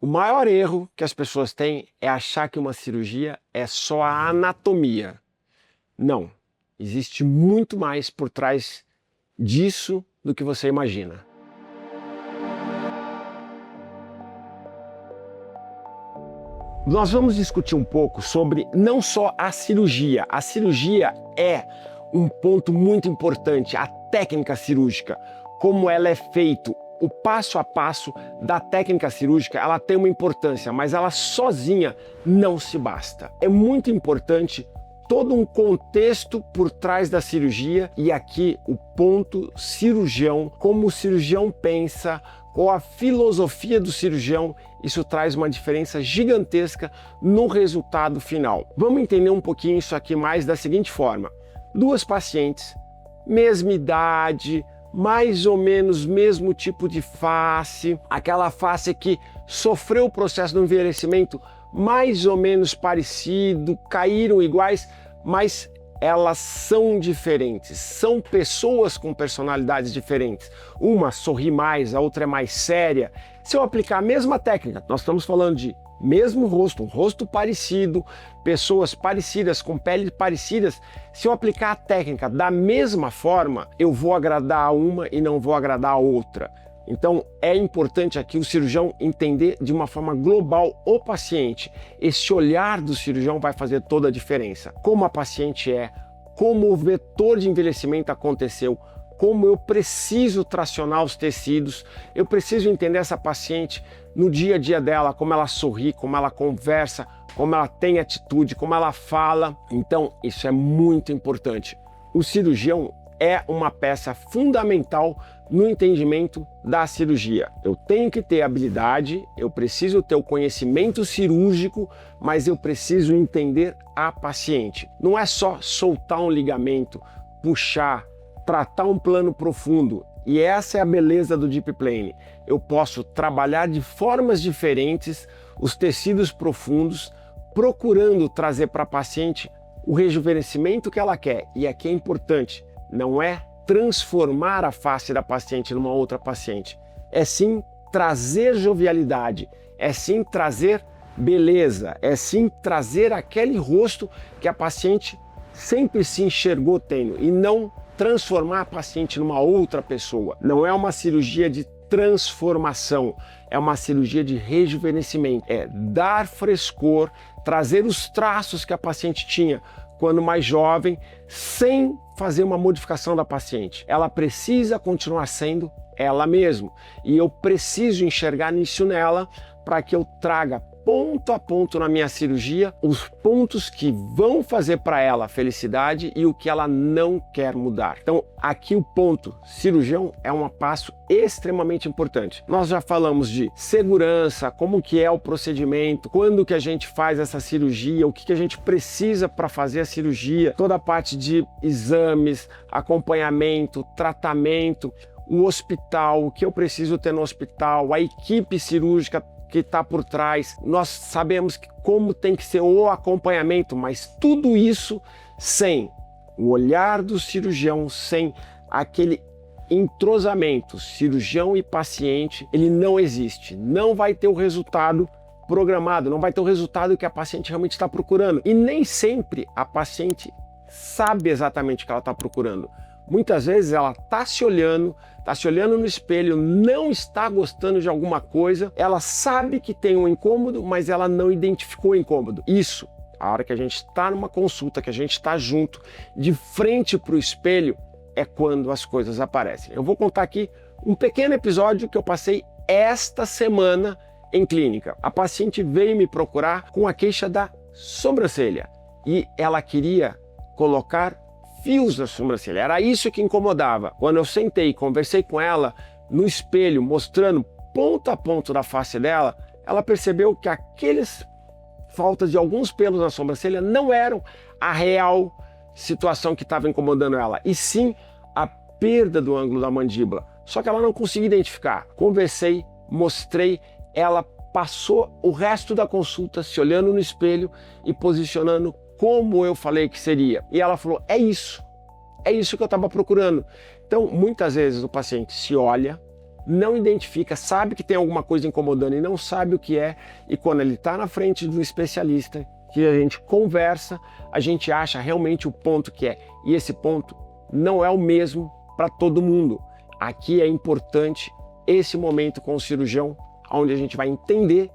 O maior erro que as pessoas têm é achar que uma cirurgia é só a anatomia. Não, existe muito mais por trás disso do que você imagina. Nós vamos discutir um pouco sobre não só a cirurgia. A cirurgia é um ponto muito importante, a técnica cirúrgica, como ela é feita. O passo a passo da técnica cirúrgica, ela tem uma importância, mas ela sozinha não se basta. É muito importante todo um contexto por trás da cirurgia e aqui o ponto cirurgião, como o cirurgião pensa, qual a filosofia do cirurgião, isso traz uma diferença gigantesca no resultado final. Vamos entender um pouquinho isso aqui mais da seguinte forma. Duas pacientes, mesma idade, mais ou menos mesmo tipo de face, aquela face que sofreu o processo do envelhecimento mais ou menos parecido, caíram iguais, mas elas são diferentes, são pessoas com personalidades diferentes. Uma sorri mais, a outra é mais séria. Se eu aplicar a mesma técnica, nós estamos falando de mesmo rosto, um rosto parecido, pessoas parecidas, com peles parecidas, se eu aplicar a técnica da mesma forma, eu vou agradar a uma e não vou agradar a outra. Então é importante aqui o cirurgião entender de uma forma global o paciente. Esse olhar do cirurgião vai fazer toda a diferença. Como a paciente é, como o vetor de envelhecimento aconteceu, como eu preciso tracionar os tecidos, eu preciso entender essa paciente no dia a dia dela, como ela sorri, como ela conversa, como ela tem atitude, como ela fala. Então isso é muito importante. O cirurgião é uma peça fundamental no entendimento da cirurgia. Eu tenho que ter habilidade, eu preciso ter o conhecimento cirúrgico, mas eu preciso entender a paciente. Não é só soltar um ligamento, puxar, tratar um plano profundo. E essa é a beleza do Deep Plane. Eu posso trabalhar de formas diferentes os tecidos profundos, procurando trazer para a paciente o rejuvenescimento que ela quer. E aqui é importante, não é transformar a face da paciente numa outra paciente, é sim trazer jovialidade, é sim trazer beleza, é sim trazer aquele rosto que a paciente sempre se enxergou tendo e não transformar a paciente numa outra pessoa. Não é uma cirurgia de transformação, é uma cirurgia de rejuvenescimento, é dar frescor, trazer os traços que a paciente tinha quando mais jovem, sem fazer uma modificação da paciente. Ela precisa continuar sendo ela mesma. E eu preciso enxergar nisso nela para que eu traga ponto a ponto na minha cirurgia os pontos que vão fazer para ela felicidade e o que ela não quer mudar. Então aqui o ponto cirurgião é um passo extremamente importante. Nós já falamos de segurança, como que é o procedimento, quando que a gente faz essa cirurgia, o que a gente precisa para fazer a cirurgia, toda a parte de exames, acompanhamento, tratamento, o hospital, o que eu preciso ter no hospital, a equipe cirúrgica que está por trás. Nós sabemos como tem que ser o acompanhamento, mas tudo isso sem o olhar do cirurgião, sem aquele entrosamento cirurgião e paciente, ele não existe. Não vai ter o resultado programado, não vai ter o resultado que a paciente realmente está procurando. E nem sempre a paciente sabe exatamente o que ela está procurando. Muitas vezes ela está se olhando no espelho, não está gostando de alguma coisa, ela sabe que tem um incômodo, mas ela não identificou o incômodo. Isso, a hora que a gente está numa consulta, que a gente está junto, de frente para o espelho, é quando as coisas aparecem. Eu vou contar aqui um pequeno episódio que eu passei esta semana em clínica. A paciente veio me procurar com a queixa da sobrancelha e ela queria colocar fios na sobrancelha, era isso que incomodava. Quando eu sentei e conversei com ela no espelho, mostrando ponto a ponto da face dela, ela percebeu que aqueles faltas de alguns pelos na sobrancelha não eram a real situação que estava incomodando ela, e sim a perda do ângulo da mandíbula. Só que ela não conseguia identificar. Conversei, mostrei, ela passou o resto da consulta se olhando no espelho e posicionando como eu falei que seria. E ela falou, é isso que eu estava procurando. Então, muitas vezes o paciente se olha, não identifica, sabe que tem alguma coisa incomodando e não sabe o que é, e quando ele está na frente de um especialista, que a gente conversa, a gente acha realmente o ponto que é, e esse ponto não é o mesmo para todo mundo. Aqui é importante esse momento com o cirurgião, onde a gente vai entender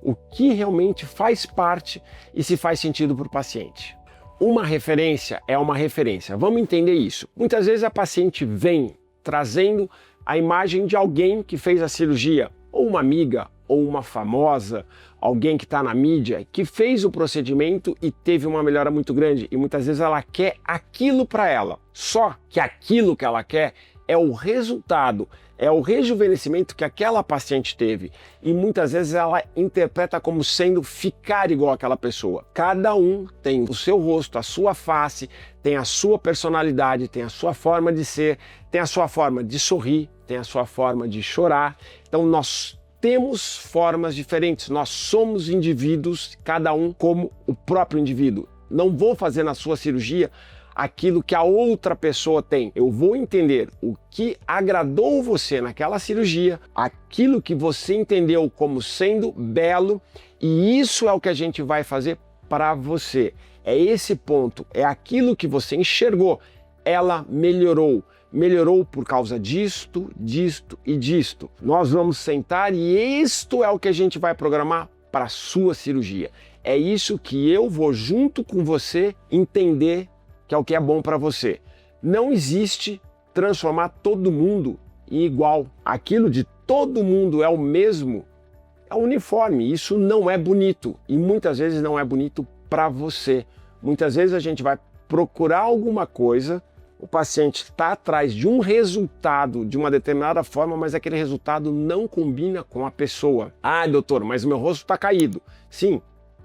o que realmente faz parte e se faz sentido para o paciente. Uma referência é uma referência, vamos entender isso. Muitas vezes a paciente vem trazendo a imagem de alguém que fez a cirurgia, ou uma amiga, ou uma famosa, alguém que está na mídia, que fez o procedimento e teve uma melhora muito grande, e muitas vezes ela quer aquilo para ela. Só que aquilo que ela quer é o resultado, é o rejuvenescimento que aquela paciente teve, e muitas vezes ela interpreta como sendo ficar igual àquela pessoa. Cada um tem o seu rosto, a sua face, tem a sua personalidade, tem a sua forma de ser, tem a sua forma de sorrir, tem a sua forma de chorar. Então nós temos formas diferentes, nós somos indivíduos, cada um como o próprio indivíduo. Não vou fazer na sua cirurgia aquilo que a outra pessoa tem. Eu vou entender o que agradou você naquela cirurgia, aquilo que você entendeu como sendo belo, e isso é o que a gente vai fazer para você. É esse ponto, é aquilo que você enxergou. Ela melhorou. Melhorou por causa disto, disto e disto. Nós vamos sentar e isto é o que a gente vai programar para a sua cirurgia. É isso que eu vou junto com você entender que é o que é bom para você. Não existe transformar todo mundo em igual. Aquilo de todo mundo é o mesmo, é uniforme. Isso não é bonito e muitas vezes não é bonito para você. Muitas vezes a gente vai procurar alguma coisa, o paciente está atrás de um resultado de uma determinada forma, mas aquele resultado não combina com a pessoa. Ah, doutor, mas o meu rosto está caído. Sim,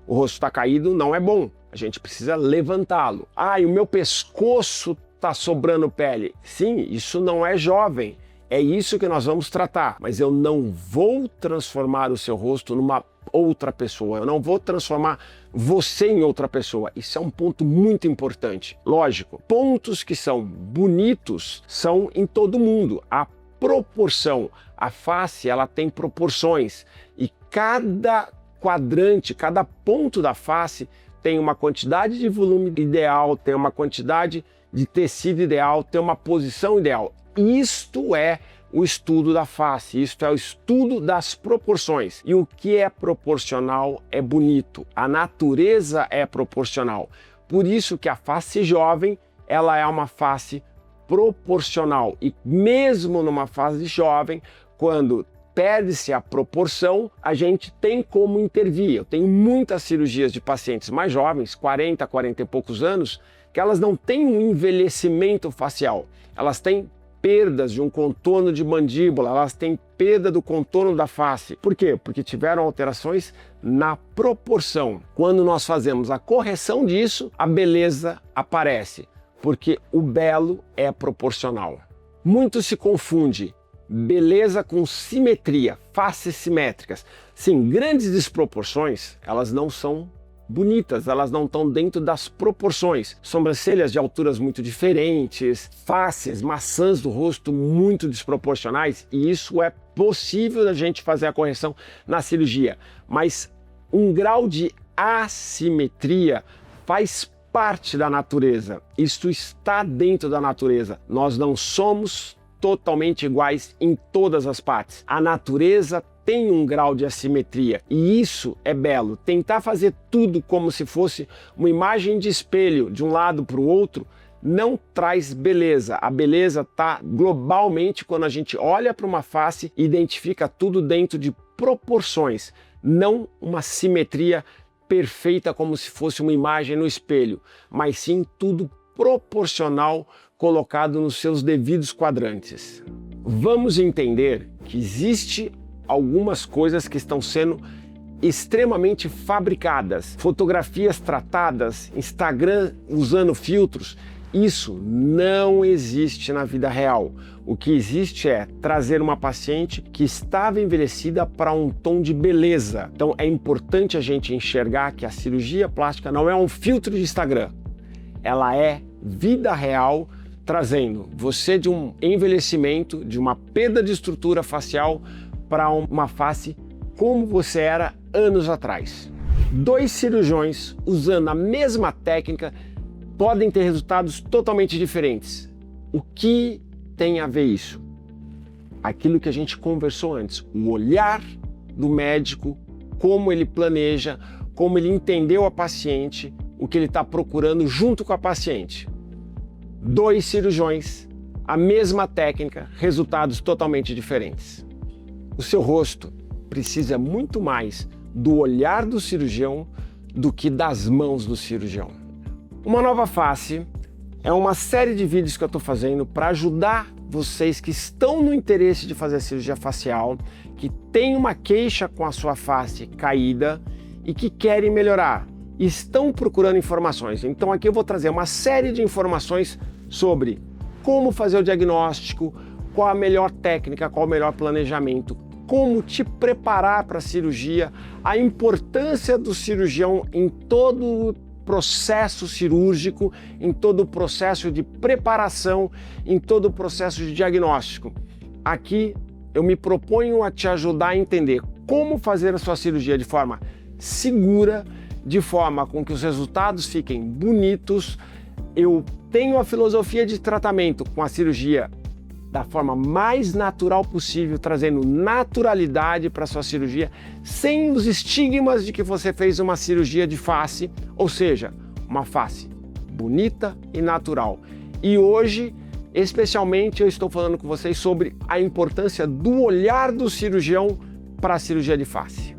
o rosto está caído não é bom. A gente precisa levantá-lo. Ah, e o meu pescoço está sobrando pele. Sim, isso não é jovem. É isso que nós vamos tratar. Mas eu não vou transformar o seu rosto numa outra pessoa. Eu não vou transformar você em outra pessoa. Isso é um ponto muito importante. Lógico, pontos que são bonitos são em todo mundo. A proporção, a face, ela tem proporções. E cada quadrante, cada ponto da face tem uma quantidade de volume ideal, tem uma quantidade de tecido ideal, tem uma posição ideal. Isto é o estudo da face, isto é o estudo das proporções. E o que é proporcional é bonito, a natureza é proporcional. Por isso que a face jovem, ela é uma face proporcional. E mesmo numa fase jovem, quando perde-se a proporção, a gente tem como intervir. Eu tenho muitas cirurgias de pacientes mais jovens, 40, 40 e poucos anos, que elas não têm um envelhecimento facial. Elas têm perdas de um contorno de mandíbula, elas têm perda do contorno da face. Por quê? Porque tiveram alterações na proporção. Quando nós fazemos a correção disso, a beleza aparece, porque o belo é proporcional. Muito se confunde beleza com simetria, faces simétricas. Sim, grandes desproporções, elas não são bonitas, elas não estão dentro das proporções. Sobrancelhas de alturas muito diferentes, faces, maçãs do rosto muito desproporcionais, e isso é possível da gente fazer a correção na cirurgia. Mas um grau de assimetria faz parte da natureza. Isso está dentro da natureza. Nós não somos totalmente iguais em todas as partes. A natureza tem um grau de assimetria e isso é belo. Tentar fazer tudo como se fosse uma imagem de espelho de um lado para o outro não traz beleza. A beleza está globalmente quando a gente olha para uma face e identifica tudo dentro de proporções, não uma simetria perfeita como se fosse uma imagem no espelho, mas sim tudo proporcional colocado nos seus devidos quadrantes. Vamos entender que existe algumas coisas que estão sendo extremamente fabricadas, fotografias tratadas, Instagram usando filtros. Isso não existe na vida real. O que existe é trazer uma paciente que estava envelhecida para um tom de beleza. Então é importante a gente enxergar que a cirurgia plástica não é um filtro de Instagram. Ela é vida real, trazendo você de um envelhecimento, de uma perda de estrutura facial para uma face como você era anos atrás. 2 cirurgiões usando a mesma técnica podem ter resultados totalmente diferentes. O que tem a ver isso? Aquilo que a gente conversou antes, o olhar do médico, como ele planeja, como ele entendeu a paciente, o que ele está procurando junto com a paciente. 2 cirurgiões, a mesma técnica, resultados totalmente diferentes. O seu rosto precisa muito mais do olhar do cirurgião do que das mãos do cirurgião. Uma nova face é uma série de vídeos que eu estou fazendo para ajudar vocês que estão no interesse de fazer a cirurgia facial, que têm uma queixa com a sua face caída e que querem melhorar, e estão procurando informações. Então aqui eu vou trazer uma série de informações sobre como fazer o diagnóstico, qual a melhor técnica, qual o melhor planejamento, como te preparar para a cirurgia, a importância do cirurgião em todo o processo cirúrgico, em todo o processo de preparação, em todo o processo de diagnóstico. Aqui eu me proponho a te ajudar a entender como fazer a sua cirurgia de forma segura, de forma com que os resultados fiquem bonitos. Eu tenho a filosofia de tratamento com a cirurgia da forma mais natural possível, trazendo naturalidade para a sua cirurgia, sem os estigmas de que você fez uma cirurgia de face, ou seja, uma face bonita e natural. E hoje, especialmente, eu estou falando com vocês sobre a importância do olhar do cirurgião para a cirurgia de face.